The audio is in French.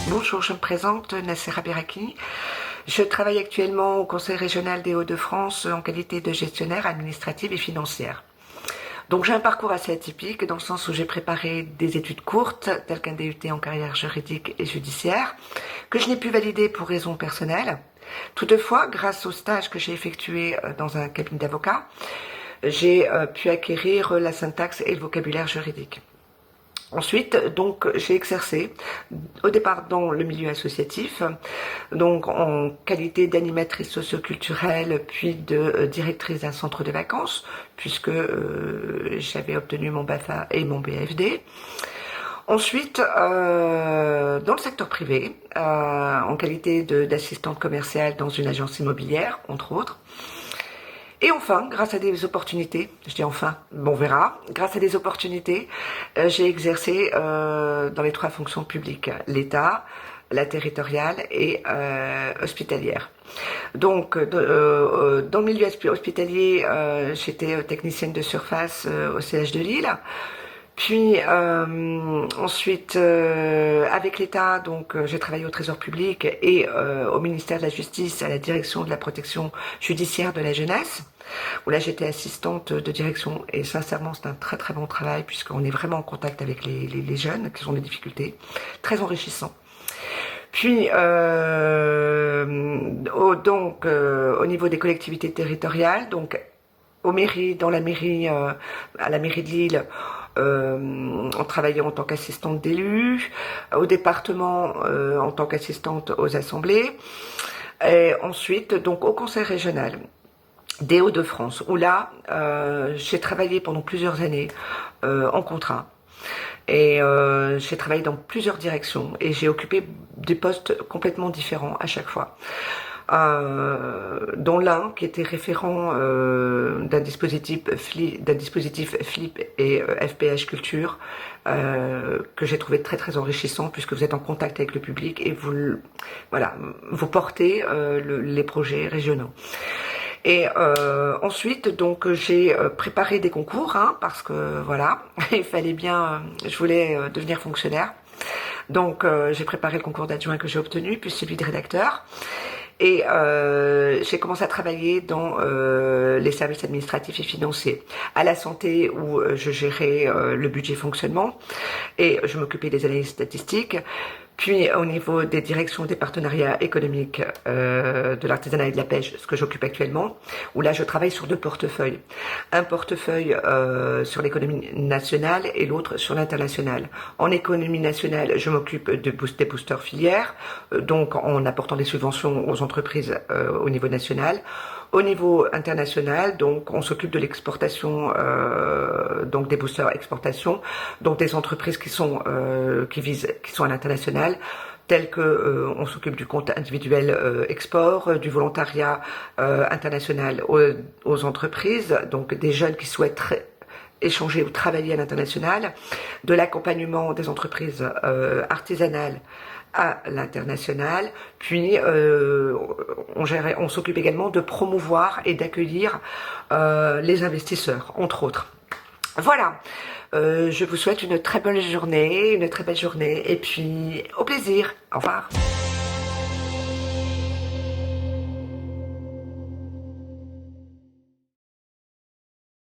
Bonjour, je me présente, Nassera Beraki. Je travaille actuellement au Conseil régional des Hauts-de-France en qualité de gestionnaire administrative et financière. Donc j'ai un parcours assez atypique dans le sens où j'ai préparé des études courtes, telles qu'un DUT en carrière juridique et judiciaire, que je n'ai pu valider pour raisons personnelles. Toutefois, grâce au stage que j'ai effectué dans un cabinet d'avocats, j'ai pu acquérir la syntaxe et le vocabulaire juridique. Ensuite, donc, j'ai exercé au départ dans le milieu associatif, donc en qualité d'animatrice socioculturelle, puis de directrice d'un centre de vacances, puisque j'avais obtenu mon BAFA et mon BFD. Ensuite, dans le secteur privé, en qualité d'assistante commerciale dans une agence immobilière, entre autres. Et enfin, grâce à des opportunités, je dis enfin, bon, on verra, grâce à des opportunités, j'ai exercé dans les 3 fonctions publiques, l'État, la territoriale et hospitalière. Donc, dans le milieu hospitalier, j'étais technicienne de surface au CH de Lille. Puis ensuite, avec l'État, donc j'ai travaillé au Trésor public et au ministère de la Justice, à la direction de la protection judiciaire de la jeunesse, où là j'étais assistante de direction et sincèrement c'est un très très bon travail puisqu'on est vraiment en contact avec les jeunes qui ont des difficultés, très enrichissant. Puis au niveau des collectivités territoriales, donc aux mairies, dans la mairie, à la mairie de Lille, en travaillant en tant qu'assistante d'élus, au département en tant qu'assistante aux assemblées, et ensuite donc au conseil régional des Hauts-de-France, où là j'ai travaillé pendant plusieurs années en contrat. Et j'ai travaillé dans plusieurs directions et j'ai occupé des postes complètement différents à chaque fois. Dont l'un qui était référent d'un dispositif FLIP et FPH Culture, que j'ai trouvé très très enrichissant puisque vous êtes en contact avec le public et vous portez les projets régionaux. Et ensuite, donc j'ai préparé des concours, parce que voilà, il fallait bien, je voulais devenir fonctionnaire. Donc j'ai préparé le concours d'adjoint que j'ai obtenu, puis celui de rédacteur. Et j'ai commencé à travailler dans les services administratifs et financiers, à la santé où je gérais le budget fonctionnement et je m'occupais des analyses statistiques. Puis au niveau des directions des partenariats économiques de l'artisanat et de la pêche, ce que j'occupe actuellement, où là je travaille sur 2 portefeuilles. Un portefeuille sur l'économie nationale et l'autre sur l'international. En économie nationale, je m'occupe des boosters filières, donc en apportant des subventions aux entreprises au niveau national. Au niveau international, donc on s'occupe de l'exportation, donc des boosters exportation, donc des entreprises qui sont à l'international, telles que on s'occupe du compte individuel export, du volontariat international aux entreprises, donc des jeunes qui souhaitent échanger ou travailler à l'international, de l'accompagnement des entreprises artisanales à l'international, puis on s'occupe également de promouvoir et d'accueillir les investisseurs, entre autres. Voilà, je vous souhaite une très bonne journée, une très belle journée, et puis au plaisir, au revoir.